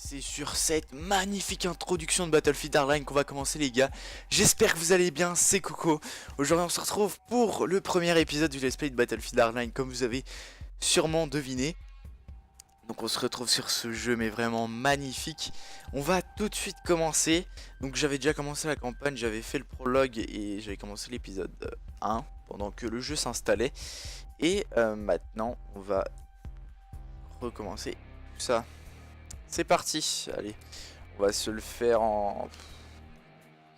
C'est sur cette magnifique introduction de Battlefield Hardline qu'on va commencer les gars. J'espère que vous allez bien, c'est Coco. Aujourd'hui on se retrouve pour le premier épisode du let's play de Battlefield Hardline comme vous avez sûrement deviné. Donc on se retrouve sur ce jeu mais vraiment magnifique. On va tout de suite commencer. Donc j'avais déjà commencé la campagne, j'avais fait le prologue et j'avais commencé l'épisode 1 pendant que le jeu s'installait. Et maintenant on va recommencer tout ça. C'est parti, allez, on va se le faire en...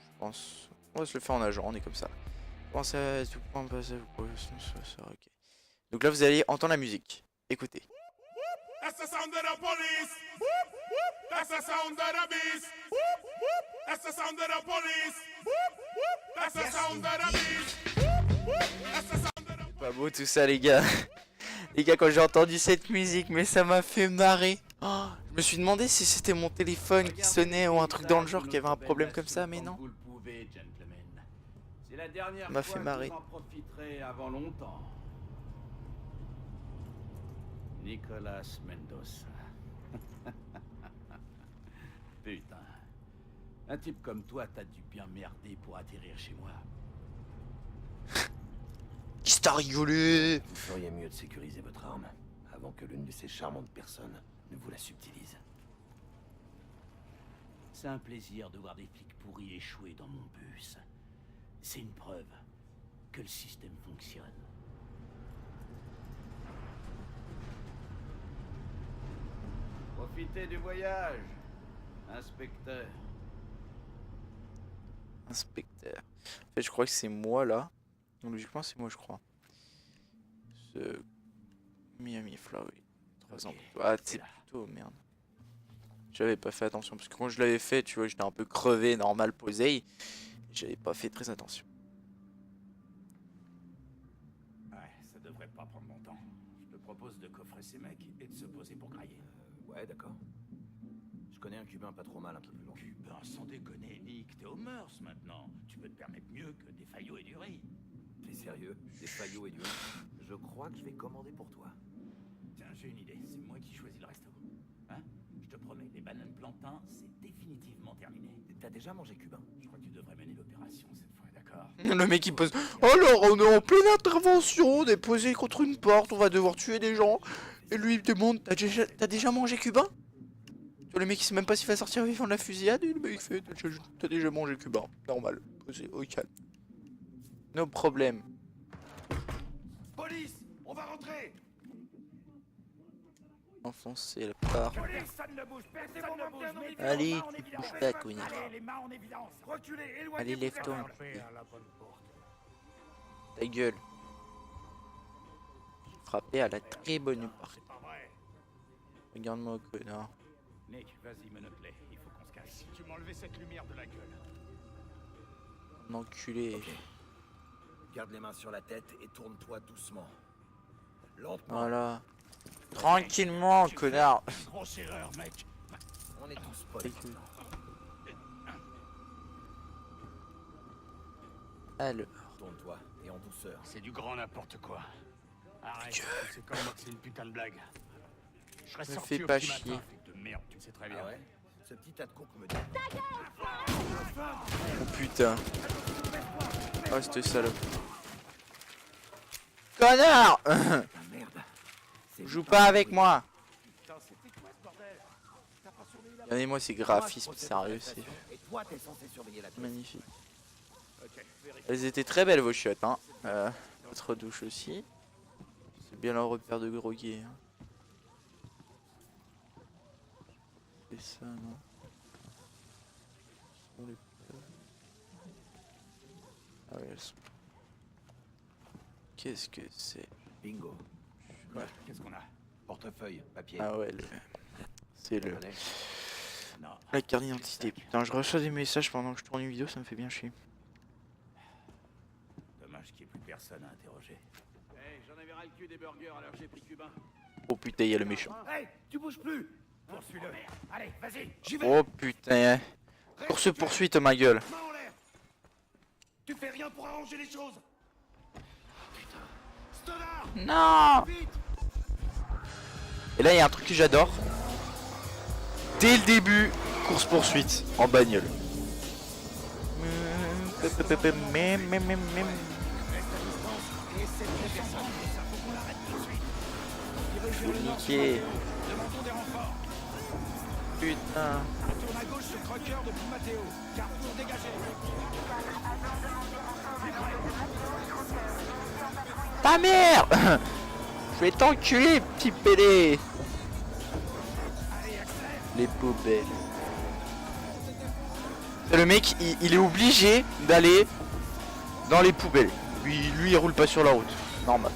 Je pense... On va se le faire en agent, on est comme ça. Pensez à tout point passer... Ok. Donc là vous allez entendre la musique. Écoutez. That's the sound of the police. That's the sound of the beast. That's the sound of the police. That's the sound of the beast. That's the sound of the... Pas beau tout ça les gars. Les gars, quand j'ai entendu cette musique, mais ça m'a fait marrer. Oh, je me suis demandé si c'était mon téléphone qui sonnait ou un truc dans le genre qui avait un problème comme ça, mais non. Ça m'a fait marrer. Avant longtemps. Nicolas Mendoza. Putain. Un type comme toi, t'as dû bien merder pour atterrir chez moi. Qui t'a rigolé? Vous feriez mieux de sécuriser votre arme avant que l'une de ces charmantes personnes ne vous la subtilise. C'est un plaisir de voir des flics pourris échouer dans mon bus. C'est une preuve que le système fonctionne. Profitez du voyage, inspecteur. Inspecteur. En fait, je crois que c'est moi là. Donc, logiquement, c'est moi, je crois. Ce Miami Flowery. 3 ans. Ah, c'est plutôt merde. J'avais pas fait attention parce que quand je l'avais fait, tu vois, j'étais un peu crevé, normal, posé. J'avais pas fait très attention. Ouais, ça devrait pas prendre longtemps. Je te propose de coffrer ces mecs et de se poser pour grailler. Ouais, d'accord. Je connais un Cubain pas trop mal, un peu plus loin. Cubain, sans déconner, Nick, t'es aux mœurs maintenant. Tu peux te permettre mieux que des faillots et du riz. T'es sérieux? Des faillots et du riz? Je crois que je vais commander pour toi. Tiens, j'ai une idée, c'est moi qui choisis le resto. Hein? Je te promets, les bananes plantains, c'est définitivement terminé. T'as déjà mangé cubain? Je crois que tu devrais mener l'opération cette fois, d'accord? Le mec il pose. Alors, on est en pleine intervention, on est posé contre une porte, on va devoir tuer des gens. Et lui il me demande, t'as déjà mangé cubain? Tu vois, le mec il sait même pas s'il va sortir vivant de la fusillade. Et le mec il fait, t'as déjà mangé cubain. Normal, posé au calme. No problème. Police, on va rentrer. Enfoncer la part. Personne ne bouge, personne ne bouge. Allez, tu bouges pas, connard. Les mains en évidence. Reculez, éloignez-vous. Allez, lève-toi. À la bonne porte. Ta gueule. Frappé à la très bonne porte. C'est pas vrai. Regarde-moi, connard. Nick, vas-y, menotte-les, il faut qu'on se casse. Si tu m'enlevais cette lumière de la gueule. Enculé. Ok. Garde les mains sur la tête et tourne-toi doucement. Lentement. Voilà. Tranquillement, connard. Grosse erreur, mec. On est tous potes. Alors. Tourne-toi et en douceur. C'est du grand n'importe quoi. Arrête, c'est comme moi que c'est une putain de blague. Je serais Me sorti fais au pas petit chier. matin, flic de merde, tu le sais très bien. Ah ouais? Ce petit tas de coke me dit. Oh putain. Oh, cette salope. Connard. Ah merde. C'est Joue putain pas de avec bruit. moi. Putain, c'était quoi ce bordel? T'as pas surveillé la... Regardez-moi ces Moi, graphismes, je procède sérieux, à c'est l'arrestation, et toi, t'es censé surveiller la pièce. magnifique. Ok, vérifie. Elles étaient très belles vos chiottes, hein. Votre douche aussi. C'est bien leur repère de gros gays. Hein. C'est ça, non? On les... Ah oui, elles sont... Qu'est-ce que c'est? Bingo. Quoi? Qu'est-ce qu'on a? Portefeuille, papier. Ah ouais, c'est le... Monnaie. Non. La carte d'identité. Putain, je reçois des messages pendant que je tourne une vidéo, ça me fait bien chier. Dommage qu'il n'y ait plus personne à interroger. Hey, j'en avais ras le cul des burgers, alors j'ai pris cubain. Oh putain, il y a le méchant. Hey, tu bouges plus. Poursuis-le. Allez, vas-y, j'y vais. Oh putain. Course poursuite, ma gueule. Main en l'air. Tu fais rien pour arranger les choses. Putain. Stoddard, Non. vite. Et là, il y a un truc que j'adore. dès le début, course-poursuite en bagnole. Niqué. Putain. Ta mère. Je vais t'enculer, petit pédé. Les poubelles. Le mec, il est obligé d'aller dans les poubelles. Lui, il roule pas sur la route. Normal.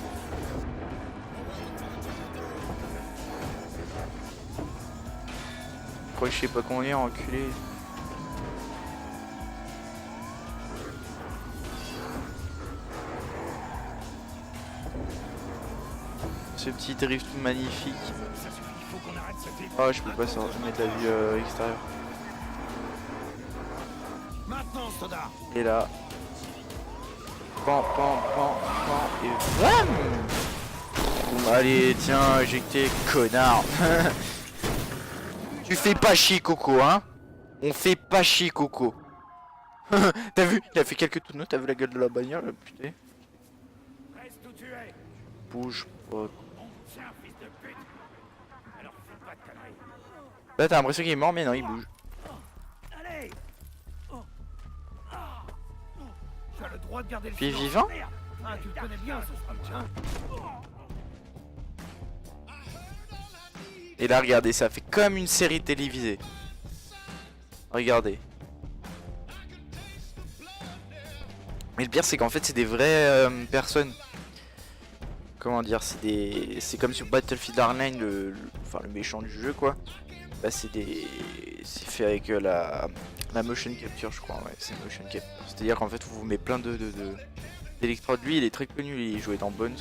Je crois que je sais pas combien, enculé. Ce petit drift magnifique. Oh, je peux pas mettre la vue extérieure. Et là. Pan, pan, pan, pan, et bam. Allez, tiens, injecté, connard. Tu fais pas chier, Coco, hein. On fait pas chier, Coco. T'as vu? Il a fait quelques tournois, t'as vu la gueule de la bagnole, putain. Bouge pas. Là, t'as l'impression qu'il est mort, mais non, il bouge. Tu as le droit de garder le Puis silence. vivant? Ah, tu le connais bien ce speech, hein. Et là, regardez, ça fait comme une série télévisée. Regardez. Mais le pire, c'est qu'en fait, c'est des vraies personnes. Comment dire, c'est comme sur Battlefield Hardline, enfin le méchant du jeu, quoi. Bah, c'est fait avec la motion capture, je crois. Ouais, c'est motion capture. C'est-à-dire qu'en fait, on vous met plein d'électrodes. Lui, il est très connu, il jouait dans Bones.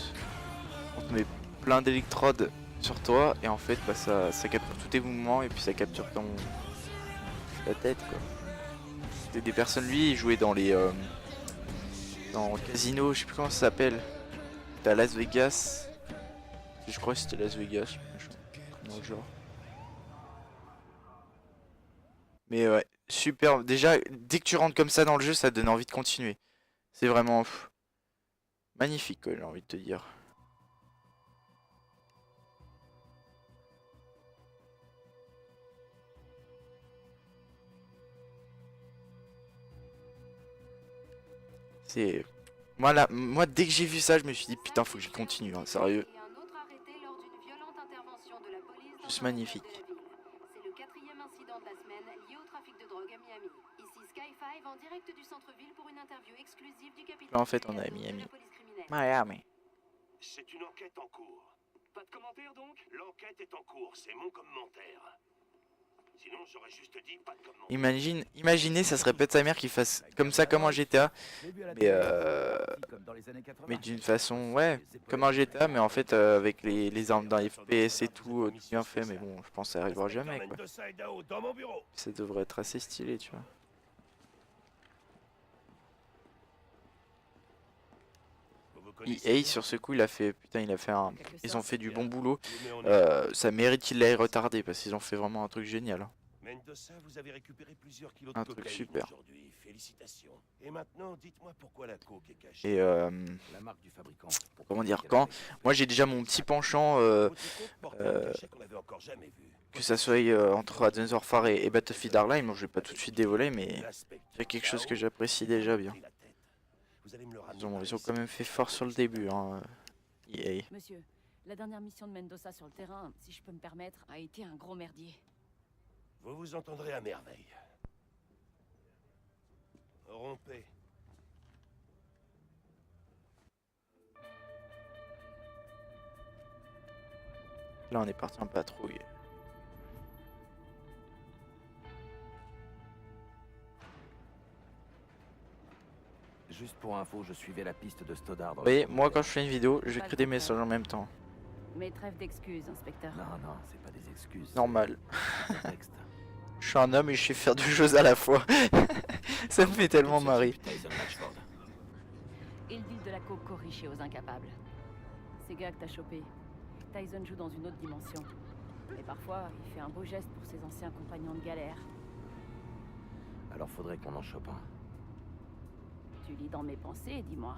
On te met plein d'électrodes sur toi et en fait, bah, ça capture tous tes mouvements et puis ça capture ta tête, quoi. C'était des personnes, lui, il jouait dans les dans le casino, je sais plus comment ça s'appelle. C'était à Las Vegas. Je crois que c'était Las Vegas, dans le genre. Mais ouais, super. Déjà, dès que tu rentres comme ça dans le jeu, ça te donne envie de continuer. C'est vraiment magnifique, quoi, j'ai envie de te dire. C'est... Moi, dès que j'ai vu ça, je me suis dit, putain, faut que je continue, hein, sérieux. Juste magnifique. C'est le 4e incident de la semaine lié au trafic de drogue à Miami. Ici Sky 5 en direct du centre-ville pour une interview exclusive du capitaine. Là, en fait, on est à Miami. Miami. C'est une enquête en cours. Pas de commentaire donc? L'enquête est en cours, c'est mon commentaire. Sinon j'aurais juste dit pas de commentaire. Imaginez, ça serait peut-être sa mère qui fasse comme ça, comme un GTA. Mais d'une façon, ouais, comme un GTA, mais en fait avec les armes dans les FPS et tout bien fait. Mais bon, je pense que ça arrivera jamais, quoi. Ça devrait être assez stylé, tu vois. EA sur ce coup, il a fait, putain, ils ont fait du bon boulot. Ça mérite qu'il l'ait retardé parce qu'ils ont fait vraiment un truc génial. Mendoza, vous avez récupéré plusieurs kilos Un de truc cocaïne super. aujourd'hui. Félicitations. Et maintenant, dites-moi pourquoi la coke est cachée. Et La marque du fabricant. comment dire, quand moi j'ai déjà mon petit penchant, Votre coke porte un cachet qu'on avait encore jamais vu. que ça soit entre Advance Warfare et Battlefield Hardline, moi je vais pas tout de suite dévoiler, mais c'est quelque chose que j'apprécie déjà bien. Ils ont quand même fait fort sur le début, hein, EA. Monsieur, la dernière mission de Mendoza sur le terrain, si je peux me permettre, a été un gros merdier. Vous vous entendrez à merveille. Rompez. Là on est parti en patrouille. Juste pour info, je suivais la piste de Stoddard. Vous voyez, moi quand je fais une vidéo, j'écris des messages en même temps. Mais trêve d'excuses, inspecteur. Non, non, c'est pas des excuses. Normal. C'est un texte. Je suis un homme et je sais faire deux choses à la fois. Ça me fait tellement marrer. Et le deal de la coke corrigée aux incapables. Ces gars que t'as chopé, Tyson joue dans une autre dimension. Et parfois, il fait un beau geste pour ses anciens compagnons de galère. Alors faudrait qu'on en chope un. Tu lis dans mes pensées, dis-moi.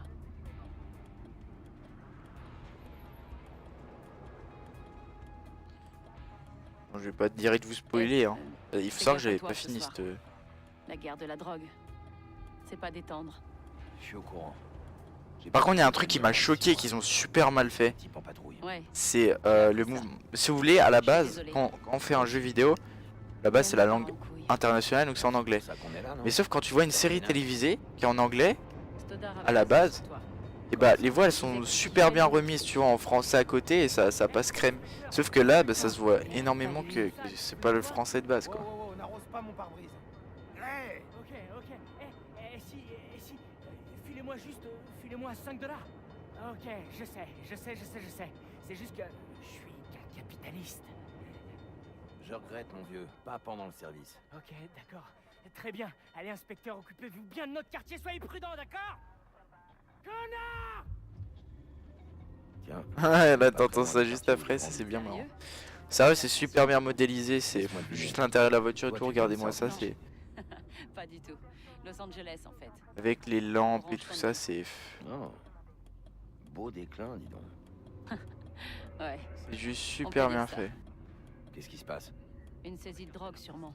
Bon, je vais pas te dire de vous spoiler, hein. Il faut savoir que j'avais Fais gaffe à toi pas ce fini soir. cette... La guerre de la drogue. C'est pas détendre. Je suis au courant. Par contre, il y a un truc qui m'a choqué, qu'ils ont super mal fait. Type en patrouille. Ouais. C'est le mouvement. Si vous voulez, à la base, désolée. quand on fait un jeu vidéo, là-bas c'est la langue En couille. internationale, donc c'est en anglais. C'est pour ça qu'on est là, non? Mais sauf quand tu vois une série télévisée qui est en anglais, Stoddard à la avait base, raison sur toi. et bah les voix elles sont super bien remises, tu vois, en français à côté et ça passe crème. Sauf que là, bah, ça se voit énormément que c'est pas le français de base, quoi. Oh, n'arrose pas mon pare-brise. Hey! Ok, ok. Si, filez-moi juste, filez-moi 5 $. Ok, je sais. C'est juste que je suis qu'un capitaliste. Je regrette, mon vieux. Pas pendant le service. Ok, d'accord. Très bien. Allez, inspecteur, occupez-vous bien de notre quartier, soyez prudents, d'accord? Connard! Tiens. Ouais, là t'entends ça juste après, ça c'est bien marrant. Sérieux? Sérieux, c'est super bien modélisé, c'est Laisse-moi deviner. juste l'intérieur de la voiture et Toi, tout, tu regardez-moi connais ça, ça, c'est Pas du tout. Los Angeles, en fait. avec les lampes et tout ça, c'est Non. Beau déclin, dis donc. Ouais. juste super dire bien ça. fait. Qu'est-ce qui se passe? Une saisie de drogue, sûrement.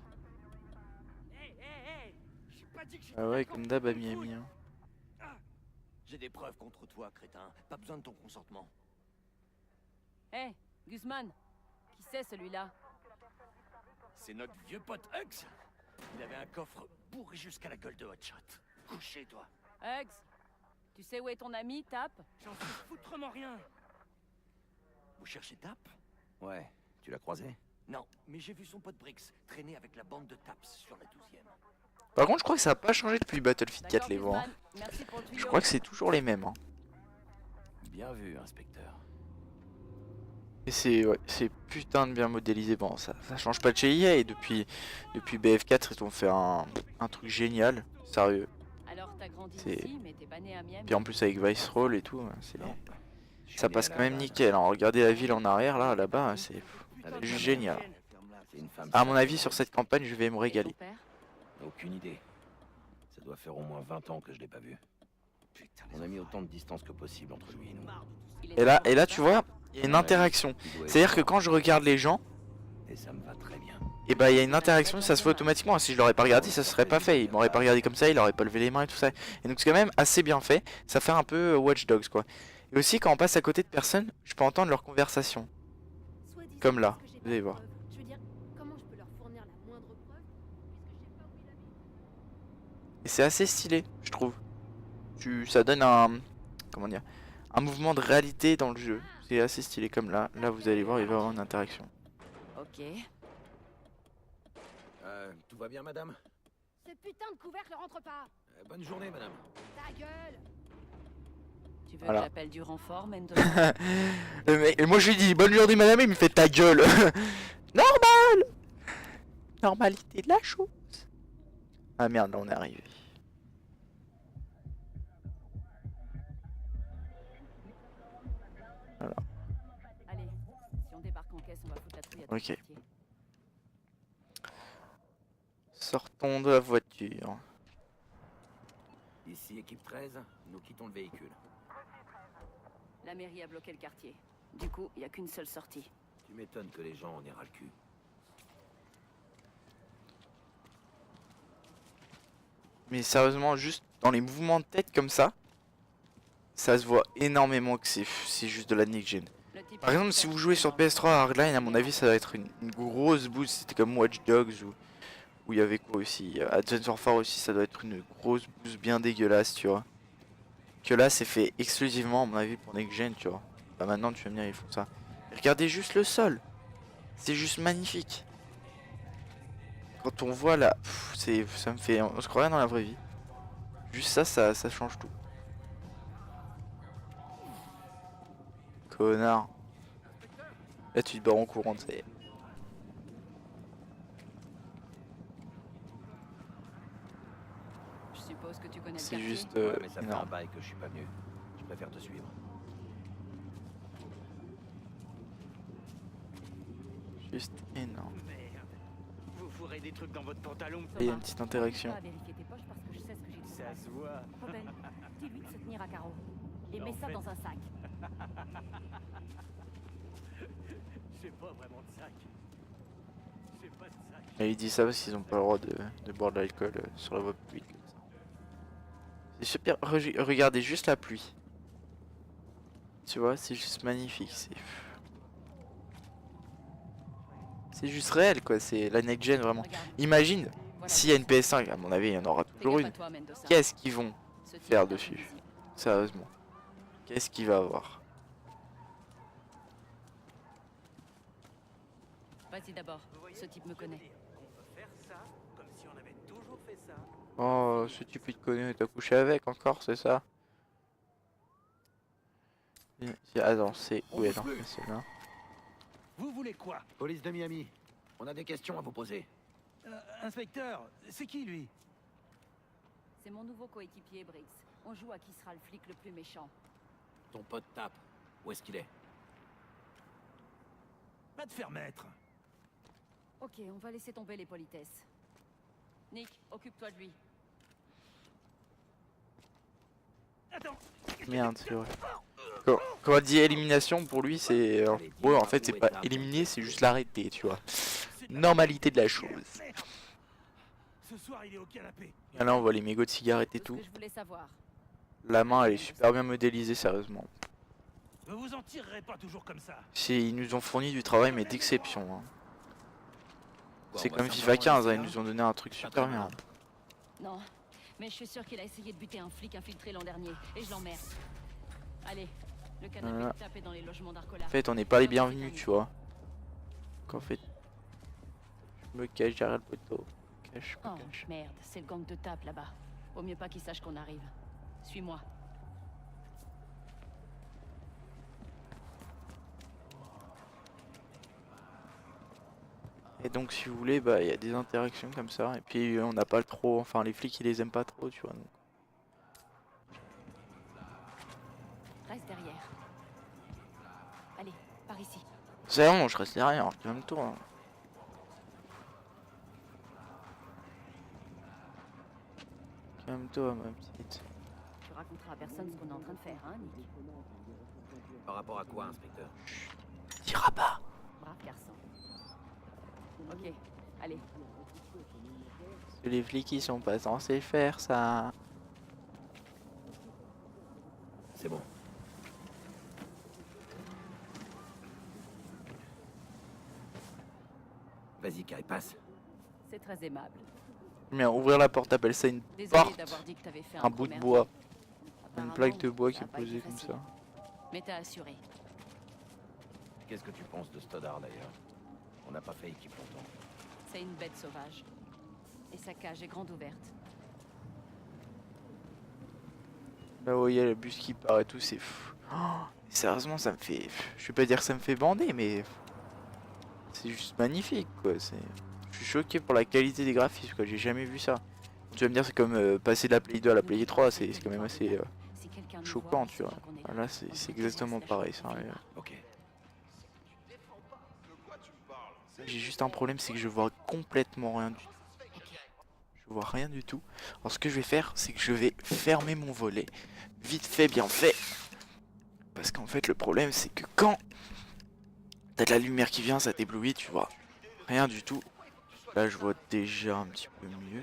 Hey! J'ai pas dit que j'étais Ah ouais, d'accord comme pour d'hab à te Miami. foutre. Hein. J'ai des preuves contre toi, crétin. Pas besoin de ton consentement. Hé, Guzman. Qui c'est, celui-là? C'est notre vieux pote Hugs. Il avait un coffre bourré jusqu'à la gueule de Hotshot. Couché, toi. Hugs. Tu sais où est ton ami, Tap? J'en sais foutrement rien. Vous cherchez Tap? Ouais. Tu l'as croisé? Non, mais j'ai vu son pote Brix traîner avec la bande de Taps sur la 12e. Par contre, je crois que ça a pas changé depuis Battlefield 4 D'accord, les voix. Hein. Guzman. Merci pour le tuyau. Je crois que c'est toujours les mêmes. Hein. Bien vu, inspecteur. Et c'est putain de bien modélisé. Bon, ça change pas de chez EA et depuis BF4 ils ont fait un truc génial, sérieux. Alors, t'as grandi C'est- ici, mais t'es pas né à Miami. Puis en plus avec Vice Roll et tout, c'est Non. Je suis ça né passe à quand la même Havane. nickel. Hein. Regardez la ville en arrière là-bas, c'est Avec juste ma génial. mère. C'est une femme À mon sage. avis sur cette campagne je vais me Et ton régaler. père? Aucune idée. Ça doit faire au moins 20 ans que je l'ai pas vu. On a mis autant de distance que possible entre lui et nous. Il est Et là encore tu vois, il y a une Ouais, interaction. il doit être C'est-à-dire que mort. quand je regarde les gens, Et ça me va très bien. et bah il y a une interaction, ça se fait automatiquement. Si je l'aurais pas regardé, ça serait pas fait. Il m'aurait pas regardé comme ça, il aurait pas levé les mains et tout ça. Et donc c'est quand même assez bien fait. Ça fait un peu Watch Dogs quoi. Et aussi quand on passe à côté de personnes, je peux entendre leurs conversations. Soi-disant Comme là, parce que j'ai vous pas allez de voir. preuves. Je veux dire, comment je peux leur fournir la moindre preuve puisque je sais pas où il habite? Et c'est assez stylé, je trouve. Ça donne un, comment dire, un mouvement de réalité dans le jeu. C'est assez stylé comme là. Là vous allez voir, il va y avoir une interaction. Ok. Tout va bien, madame? Ce putain de couvercle rentre pas. Bonne journée, madame. Ta gueule. Tu veux Voilà. que j'appelle du renfort, Mendoza? Et moi je lui dis bonne journée madame, il me fait ta gueule. Normal. Normalité de la chose. Ah merde, là on est arrivé. Allez, si on débarque en caisse, on va foutre la trouille à tout le Ok. quartier. Sortons de la voiture. Ici, équipe 13, nous quittons le véhicule. La mairie a bloqué le quartier. Du coup, il y a qu'une seule sortie. Tu m'étonnes que les gens en aient ras le cul. Mais sérieusement, juste dans les mouvements de tête comme ça se voit énormément que c'est juste de la next gen. Le type Par exemple, si vous jouez sur PS3 à Hardline, à mon avis, ça va être une grosse boost. C'était comme Watch Dogs où il y avait quoi aussi Advance Warfare aussi, ça doit être une grosse boost bien dégueulasse, tu vois. Que là, c'est fait exclusivement, à mon avis, pour next gen, tu vois. Bah maintenant, tu vas me dire, ils font ça. Regardez juste le sol. C'est juste magnifique. Quand on voit là, ça me fait, on se croirait dans la vraie vie. Juste ça change tout. Connard. Là tu te barres en courant, ça y est. Je suppose que tu connais le C'est quartier. juste Ouais, mais ça fait un énorme. bail que je suis pas venu. Je préfère te suivre. Juste énorme. Merde. Vous fourrez des trucs dans votre pantalon. Et il y a une petite interaction. Pas vérifier tes poches parce que je sais ce que j'ai Ça se voit. Robin, dis-lui de se tenir à carreau. Et En mets ça fait. dans un sac. J'ai pas vraiment de sac. J'ai pas de sac. Et il dit ça parce qu'ils ont pas le droit de boire de l'alcool sur la voie publique. C'est super. Regardez juste la pluie. Tu vois, c'est juste magnifique. C'est juste réel quoi. C'est la next gen vraiment. Regarde, Imagine voilà. s'il y a une PS5, à mon avis, il y en aura Fais toujours gaffe à une. toi, Mendoza. Qu'est-ce qu'ils vont Ce type faire est dessus? imprévisible. Sérieusement. Qu'est-ce qu'il va avoir? Vas-y d'abord, ce type me connaît. On peut faire ça comme si on avait toujours fait ça. Oh, ce type il te connaît, t'as couché avec encore, c'est ça? Attends, c'est... Oui, attends, c'est là. Vous voulez quoi? Police de Miami, on a des questions à vous poser. Inspecteur, c'est qui lui? C'est mon nouveau coéquipier, Briggs. On joue à qui sera le flic le plus méchant. Ton pote tape. Où est-ce qu'il est? Va te faire mettre. Ok, on va laisser tomber les politesses. Nick, occupe-toi de lui. Attends. Merde, c'est vrai. Quand on dit élimination, pour lui, c'est... Ouais, en fait, c'est pas éliminer, c'est juste l'arrêter, tu vois. Normalité de la chose. Ce soir, il est au canapé. Et là, on voit les mégots de cigarettes et Tout ce tout. que je voulais savoir. La main, elle est super bien modélisée, sérieusement. Vous vous en tirerez pas toujours comme ça. Ils nous ont fourni du travail, mais d'exception. Hein. Bon, C'est on va comme FIFA simplement 15, hein, laisser ils là. nous ont donné un truc super très bien. mal. Non, mais je suis sûr qu'il a essayé de buter un flic infiltré l'an dernier. Et je l'emmerde. Allez, le canapé Voilà. tapé dans les logements d'Arcola. En fait, on n'est pas les bienvenus, tu vois. Qu'en fait, je me cache derrière le poteau. Je me Oh, cache. merde, c'est le gang de tape là-bas. Vaut mieux pas qu'ils sachent qu'on arrive. Suis-moi. Et donc, si vous voulez, bah, il y a des interactions comme ça. Et puis, on n'a pas trop. Enfin, les flics, ils les aiment pas trop, tu vois. Donc. Reste derrière. Allez, par ici. C'est bon, je reste derrière, calme-toi. Hein. Calme-toi, ma petite. Tu raconteras à personne ce qu'on est en train de faire, hein, Nick? Par rapport à quoi, inspecteur? Tira pas. Brave garçon. Ok, allez. Parce que les flics, ils sont pas censés faire ça. C'est bon. Vas-y, Kai, passe. C'est très aimable. Mais ouvrir la porte, appelle ça une Désolé porte. d'avoir dit que t'avais fait Un bout de gros bois. merdier. Une Apparemment, plaque de bois ça qui a est pas été posée comme facile. ça. Mais t'as assuré. Qu'est-ce que tu penses de Stoddard, d'ailleurs? On n'a pas fait équipe longtemps. C'est une bête sauvage. Et sa cage est grande ouverte. Là où il y a le bus qui part et tout, c'est fou. Oh, sérieusement, ça me fait... Je vais pas dire que ça me fait bander, mais... C'est juste magnifique, quoi. Je suis choqué pour la qualité des graphismes, quoi. J'ai jamais vu ça. Tu vas me dire, c'est comme passer de la Play 2 à la Play 3, c'est quand même assez Si quelqu'un nous choquant, voit, il tu vois. saura qu'on est Ah, là. là, c'est exactement pareil, ça. Ok. J'ai juste un problème, c'est que je vois complètement rien du tout. Je vois rien du tout. Alors ce que je vais faire, c'est que je vais fermer mon volet. Vite fait, bien fait. Parce qu'en fait, le problème, c'est que quand t'as de la lumière qui vient, ça t'éblouit, tu vois rien du tout. Là, je vois déjà un petit peu mieux.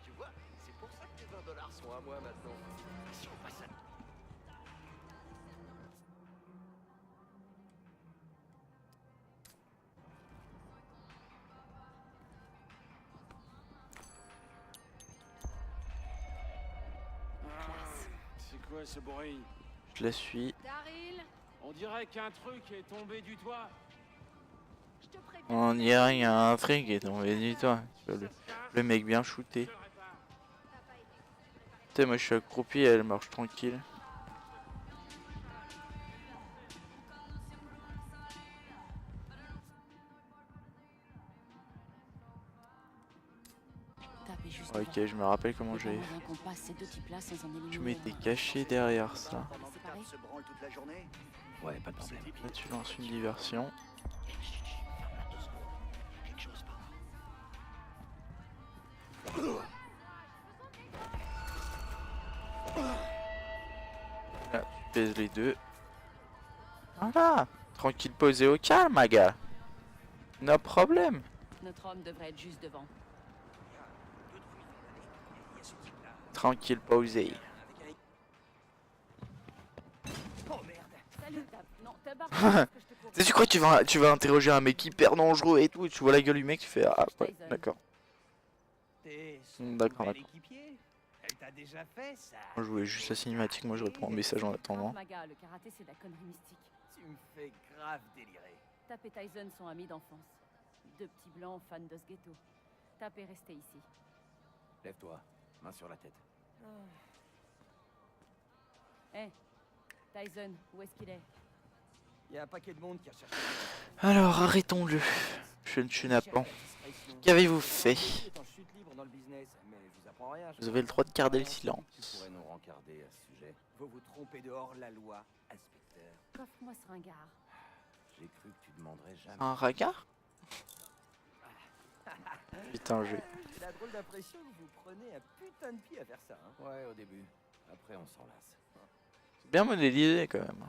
Tu vois, c'est pour ça que tes 20 $ sont à moi maintenant. Si on passe à... C'est quoi ce bruit? Je la suis. Daryl, On dirait qu'un truc est tombé du toit. je te préviens. On dirait qu'il y a un truc qui est tombé du toit. Tu vois, le mec bien shooté. Putain, moi je suis accroupi, elle marche tranquille. Tape est juste Ok, je me rappelle comment j'ai. Qu'on passe ces deux types-là sans en éliminer. Je m'étais caché derrière ça. Ouais, pas de problème. Là, tu lances une diversion. Là, tu pèses les deux. Voilà. Tranquille, posé au calme, ma gars. No problème. Notre homme devrait être juste devant. Tranquille, posé. Oh merde. Salut, Tab. Non, Tabar, parce que je te cours. Tu crois que tu vas interroger un mec hyper dangereux et tout, et tu vois la gueule du mec, tu fais ah ouais, d'accord. T'es D'accord, bel d'accord. équipier. Elle t'a déjà fait ça. Moi je voulais juste la cinématique, moi je réponds un message en attendant. Maga, le karaté c'est de la connerie mystique. Tu me fais grave délirer. Tap et Tyson sont amis d'enfance. Deux petits blancs fans de ce ghetto. Tap est resté ici. Lève-toi, main sur la tête. Hé, Tyson, où est-ce qu'il est? Il y a un paquet de monde qui recherche. Alors arrêtons-le. Je ne suis nappant. Qu'avez-vous fait? Vous avez le droit de garder le Tu silence. pourrais nous rencarder à ce sujet. Vous vous trompez de hors la loi, inspecteur. Coffre-moi ce ringard. J'ai cru que tu demanderais jamais. Un regard? Putain, je... J'ai la drôle d'impression que vous prenez un putain de pied à faire ça. Hein. Ouais, au début. Après, on s'en lasse. C'est bien modélisé quand même.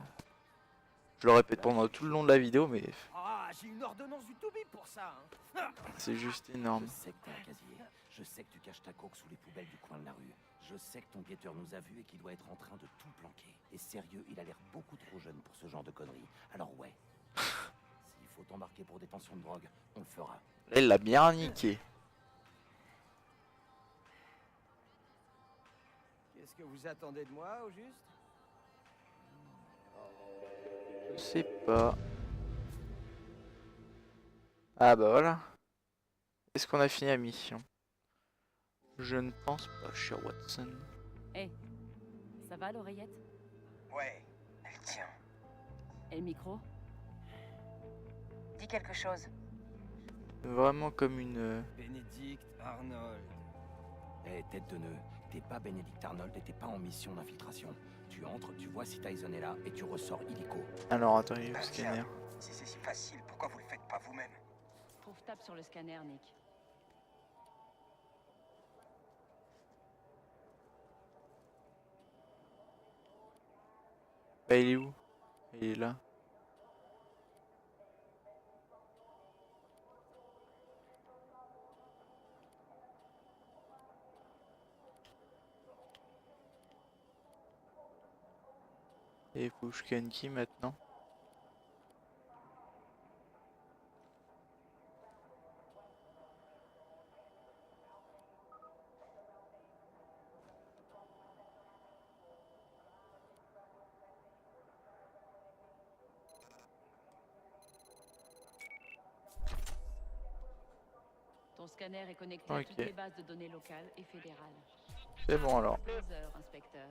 Je le répète pendant tout le long de la vidéo, mais Ah, j'ai une ordonnance du Toubib pour ça. Hein. c'est juste énorme. Je sais que t'as un casier. Je sais que tu caches ta coque sous les poubelles du coin de la rue. Je sais que ton guetteur nous a vus et qu'il doit être en train de tout planquer. Et sérieux, il a l'air beaucoup trop jeune pour ce genre de conneries. Alors ouais. S'il faut t'embarquer pour détention de drogue, on le fera. Là, il l'a bien niqué. Qu'est-ce que vous attendez de moi, au juste? Je sais pas. Ah bah voilà. Est-ce qu'on a fini la mission? Je ne pense pas, cher Watson. Hé, ça va l'oreillette? Ouais, elle tient. Et le micro? Dis quelque chose. Vraiment comme une... Bénédicte Arnold. Eh, tête de nœud, t'es pas Benedict Arnold et t'es pas en mission d'infiltration. Tu entres, tu vois si Tyson est là et tu ressors illico. Alors attendez, le Bah, scanner. tiens, si c'est si facile, pourquoi vous le faites pas vous-même? Trouve Tap sur le scanner, Nick. Bah il est où? Il est là. Et faut que je scanne qui maintenant? Ton scanner est connecté à Ok. toutes les bases de données locales et fédérales. C'est bon alors. 2 heures, inspecteur.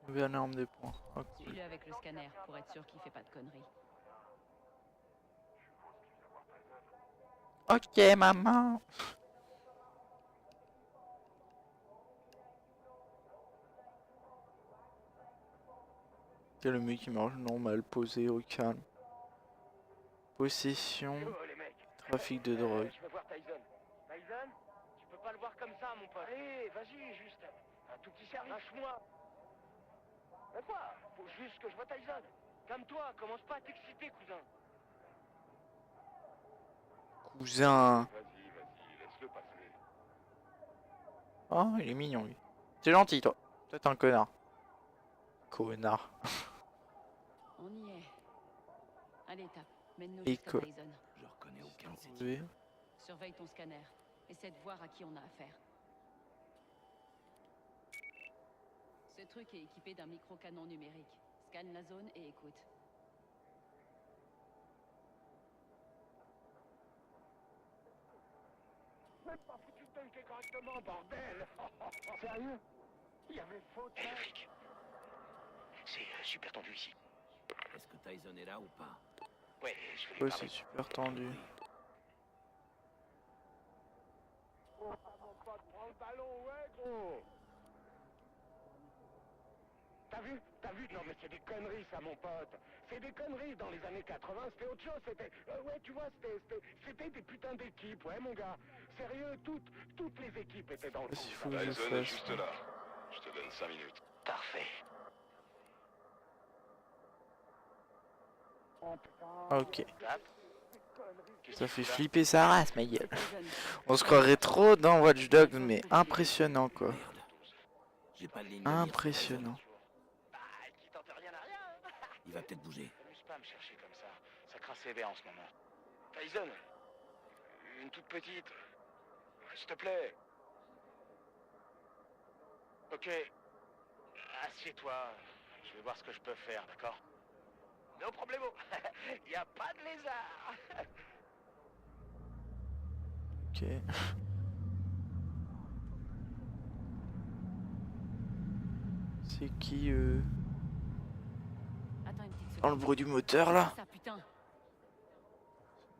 Nouvelle arme de poing. Oh, cool. Suis-le avec le scanner pour être sûr qu'il fait pas de conneries. Ok maman. C'est le mec qui marche normal, posé au calme. Possession, Oh, les mecs. trafic de drogue. Je veux voir Tyson. Tyson? Tu peux pas le voir comme ça, mon pote. Allez, vas-y, juste. Un tout petit service. Lâche-moi. Mais quoi? Faut juste que je vois Tyson. Calme-toi, commence pas à t'exciter, cousin. Cousin. Vas-y, laisse-le passer. Oh, il est mignon lui. T'es gentil toi. Peut-être un connard. Connard. On y est. Allez, Tap. Mène-nous Et jusqu'à que- Tyson. Je reconnais aucun de ces types. Oui. Surveille ton scanner. Essaie de voir à qui on a affaire. Ce truc est équipé d'un micro-canon numérique. Scanne la zone et écoute. Même pas foutu de tanker correctement, bordel. Sérieux? Il y avait faute. Hé, le flic. C'est super tendu ici. Est-ce que Tyson est là ou pas? Ouais, je vais lui Ouais, parler. c'est super tendu. T'as vu? Non mais c'est des conneries ça mon pote. C'est des conneries. Dans les années 80 c'était autre chose. C'était, ouais tu vois, c'était des putains d'équipes, ouais mon gars. Sérieux, toutes les équipes étaient dans le coup. S'il faut que je La zone est fasse. juste là. Je te donne 5 minutes. Parfait. Ok. Qu'est-ce Ça que fait tu fais là? flipper sa race, ma gueule. Tyson, On se croirait trop dans Watch Dogs, mais impressionnant quoi. Merde. J'ai pas de ligne de mire sur Impressionnant. Bah, qui tente rien à rien. Tyson. Il va peut-être bouger. T'amuses pas à me chercher comme ça. Ça craint sévère en ce moment. Tyson, une toute petite. S'il te plaît. Ok. Assieds-toi. Je vais voir ce que je peux faire, d'accord? No problemo. Y a pas de lézard. Ok. C'est qui attends une petite dans le seconde. bruit du moteur là? Ça, putain.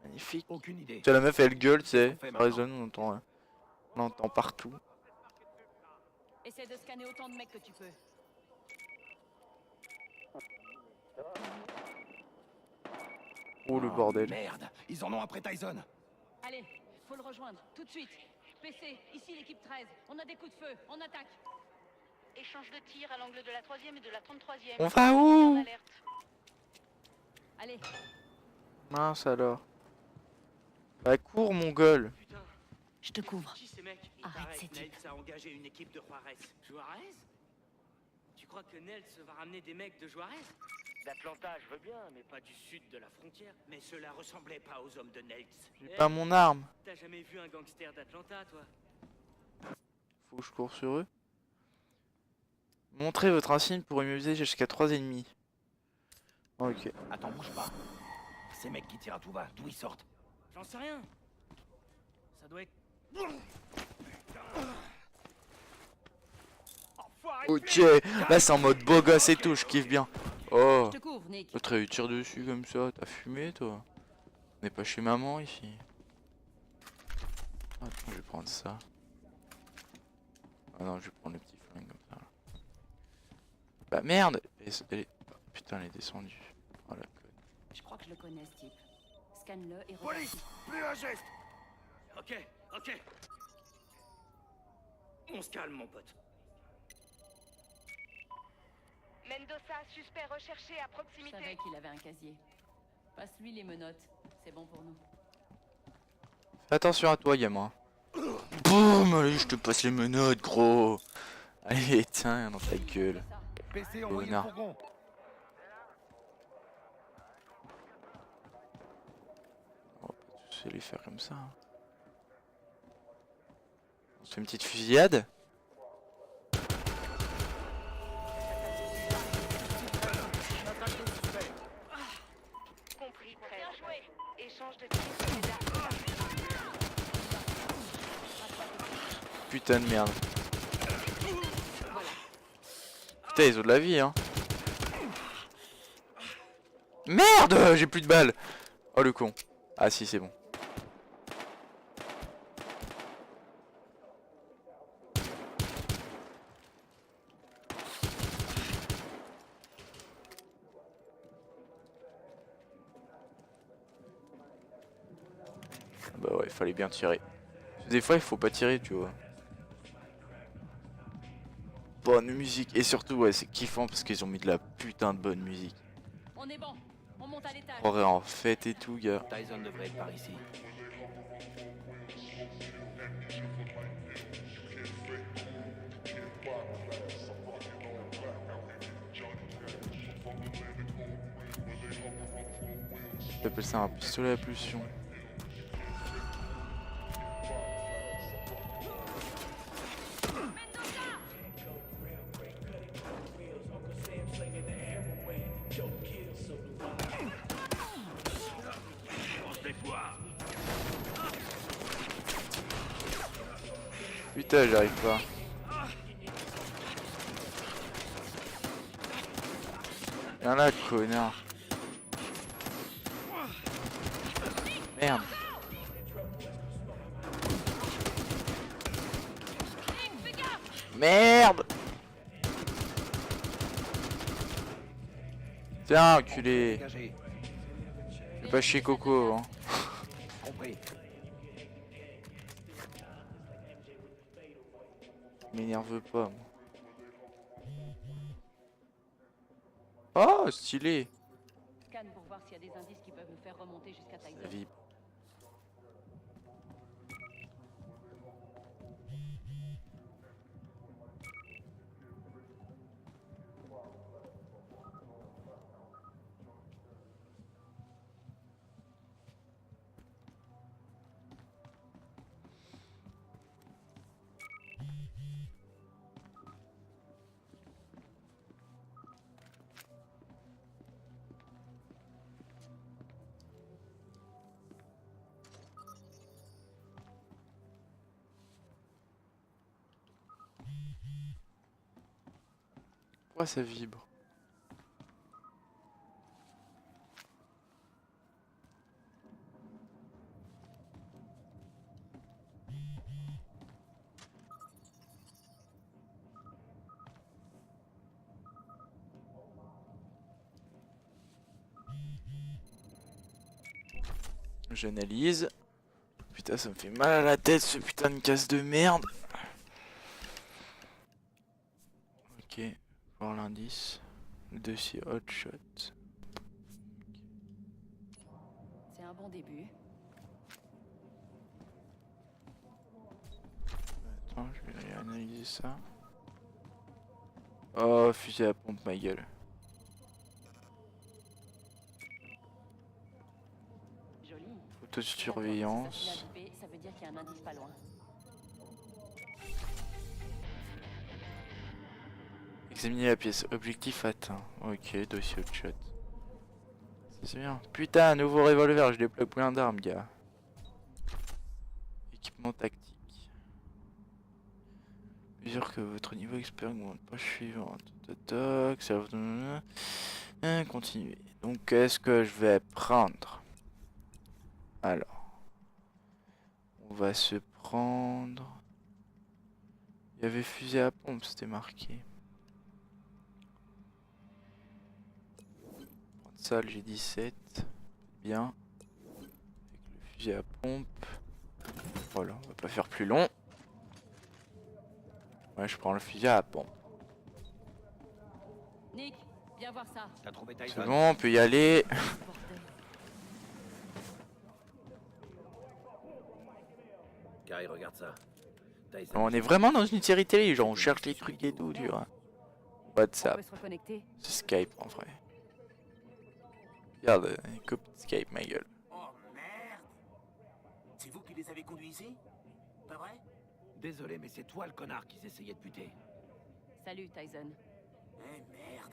Magnifique. Aucune idée. Tu sais, la meuf elle gueule, tu sais. Fait Par exemple, on entend partout. Essaie de scanner autant de mecs que tu peux. Oh le bordel. Merde, ils en ont après Tyson. Allez, faut le rejoindre, tout de suite. PC, ici l'équipe 13. On a des coups de feu, on attaque. Échange de tir à l'angle de la 3e et de la 33e. On va où? En alerte. Allez, Mince alors. Bah cours mon gueule. Putain, je te couvre. qui ces mecs? Arrête ces types. Nels a engagé une équipe de Juarez. Juarez? Tu crois que Nels va ramener des mecs de Juarez? D'Atlanta, je veux bien, mais Pas du sud de la frontière. Mais cela ressemblait pas aux hommes de Nels. J'ai pas mon arme. T'as jamais vu un gangster d'Atlanta, toi? Faut que je cours sur eux. Montrez votre insigne pour immobiliser jusqu'à 3 ennemis. Ok. Attends, bouge pas. Ces mecs qui tirent à tout va, d'où ils sortent? J'en sais rien. Ça doit être... Ok. Là c'est en mode beau gosse et tout, je kiffe bien. Oh. Je te couvre, Nick. L'autre il tire dessus comme ça, t'as fumé toi? On n'est pas chez maman ici. Attends, je vais prendre ça. Ah non, je vais prendre le petit flingue comme ça. Bah merde! Putain, elle est descendue. Oh la conne. Je crois que je le connais, ce type. Scanne-le et Police, reparti. plus un geste. Ok, ok. On se calme, mon pote. Mendoza, suspect recherché à Je proximité. savais qu'il avait un casier. Passe-lui les menottes. C'est bon pour nous. Fais attention à toi, gamin. Boum! Allez, je te passe les menottes, gros! Allez, tiens, dans ta gueule. PC, envoyez le Connard. fourgon. On va pas tous les faire comme ça. Hein. On se fait une petite fusillade. Compris, 13. Échange de tir sur les armes. Putain de merde. Putain, ils ont de la vie, hein. Merde! J'ai plus de balles! Oh le con. Ah si, c'est bon. Bah ouais, fallait bien tirer. Des fois, il faut pas tirer, tu vois. Bonne musique. Et surtout, ouais, c'est kiffant parce qu'ils ont mis de la putain de bonne musique. On est bon. On monte à l'étage. On croirait en fête et tout, gars. Tyson devrait être par ici. J'appelle ça un pistolet à pulsion. Putain, j'arrive pas. Viens là, connard. Merde. Merde. Putain, enculé. Dégagez. Fais pas chier Coco, hein. Compris. M'énerve pas, moi. Oh, stylé. Scanne pour voir s'il y a des indices qui peuvent me faire remonter jusqu'à Ça Tyson. vibre. Pourquoi ça vibre? J'analyse. Putain, ça me fait mal à la tête ce putain de casse de merde. Ok, voir l'indice. Le dossier hot shot. C'est un bon début. Attends, je vais analyser ça. Oh, fusil à pompe, ma gueule. Joli. Photo de surveillance. Ça veut dire qu'il y a un indice pas loin. Examiner la pièce. Objectif atteint. Ok, dossier hot shot. C'est bien. Putain, nouveau revolver. Je déploie plein d'armes, gars. Équipement tactique. Mesure que votre niveau expert augmente. Page suivante. Toc, ça va. Continuer. Donc, qu'est-ce que je vais prendre? Alors. On va se prendre. Il y avait fusil à pompe, c'était marqué. Ça, le G17, bien, avec le fusil à pompe. Voilà, on va pas faire plus long. Ouais, je prends le fusil à pompe. Nick, viens voir ça. T'as trouvé Tyson? C'est bon, on peut y aller. Bordel. Gary, regarde ça. Tyson. On est vraiment dans une série télé, genre on cherche les trucs et tout, tu vois. On WhatsApp, peut se reconnecter. c'est Skype en vrai. Regarde, copie de Skype, ma gueule. Oh merde! C'est vous qui les avez conduits ici? Pas vrai? Désolé, mais c'est toi le connard qui s'essayait de buter. Salut Tyson. Eh merde!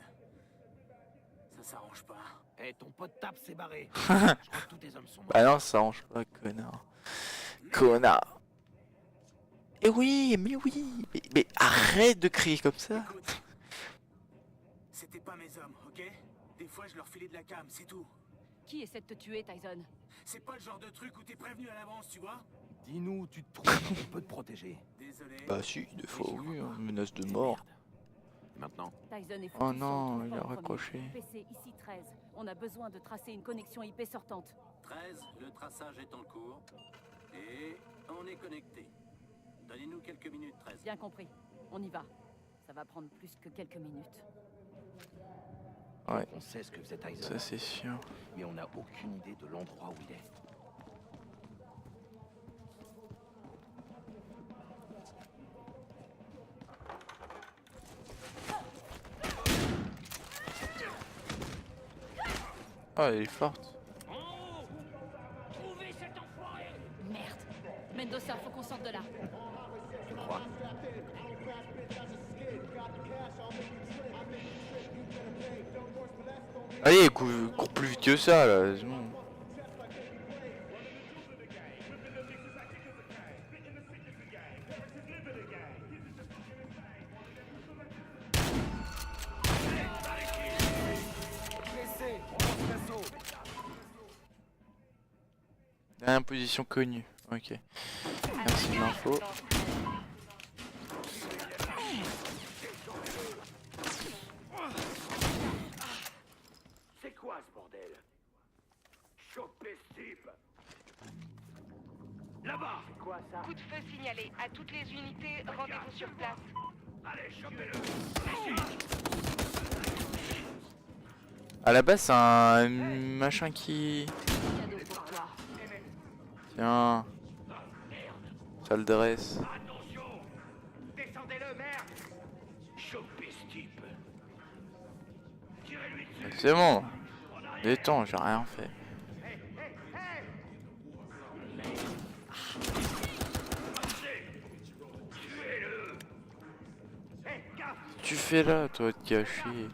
Ça s'arrange pas. Eh, ton pote tape s'est barré. Je crois que tous tes hommes sont morts. Bah non, ça arrange pas, connard. Connard. Eh oui, mais arrête de crier comme ça. Écoute, c'était pas mes hommes, ok? Des fois, je leur filais de la cam, c'est tout. Qui essaie de te tuer, Tyson? C'est pas le genre de truc où t'es prévenu à l'avance, tu vois? Dis-nous où tu te trouves, on peut te protéger. Désolé. Bah si, des fois oui, hein, menace de mort. Et maintenant? Tyson est Oh focus non, sur le il a téléphone raccroché. premier. PC ici 13. On a besoin de tracer une connexion IP sortante. 13, le traçage est en cours. Et on est connecté. Donnez-nous quelques minutes, 13. Bien compris. On y va. Ça va prendre plus que quelques minutes. Ouais, On sait ce que faisait Tyson, ça c'est sûr. mais on n'a aucune idée de l'endroit où il est. Oh, elle est forte. Trouvez cet enfoiré! Merde. Mendoza, faut qu'on sorte de là. Tu crois? Allez, cours plus vite que ça là. c'est bon. Dernière position connue. Ok. Merci de l'info. Là-bas. Quoi ça? Coup de feu signalé à toutes les unités, rendez-vous sur place. Allez, chopez-le. À la base, c'est un machin qui... Cadeau pour toi. Tiens. Ça le dresse. Attention. Descendez-le, merde. Chopez ce type. Tirez-lui dessus. C'est bon. Détends, j'ai rien fait. Tu fais là, toi, te cacher.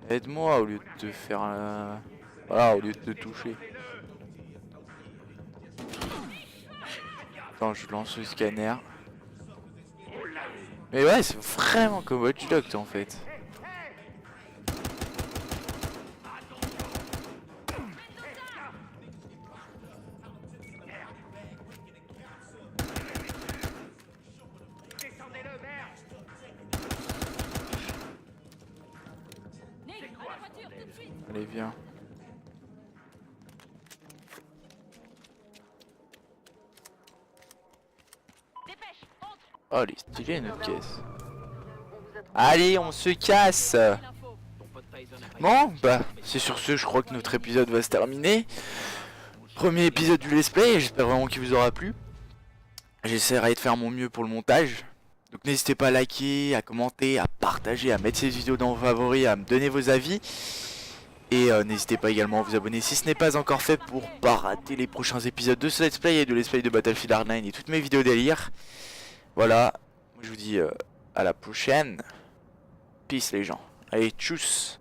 Aide-moi au lieu de te faire... Voilà, au lieu de te toucher. Attends, je lance le scanner. Mais ouais, c'est vraiment comme Watch Dogs en fait. Allez, viens. Oh, elle est stylée notre caisse. Allez, on se casse. Bon, bah, c'est sur ce, je crois que notre épisode va se terminer. Premier épisode du Let's Play, j'espère vraiment qu'il vous aura plu. J'essaierai de faire mon mieux pour le montage. Donc n'hésitez pas à liker, à commenter, à partager, à mettre ces vidéos dans vos favoris, à me donner vos avis. Et n'hésitez pas également à vous abonner si ce n'est pas encore fait pour pas rater les prochains épisodes de ce Let's Play et de Let's Play de Battlefield Hardline et toutes mes vidéos délire. Voilà, je vous dis à la prochaine. Peace les gens. Allez, tchuss.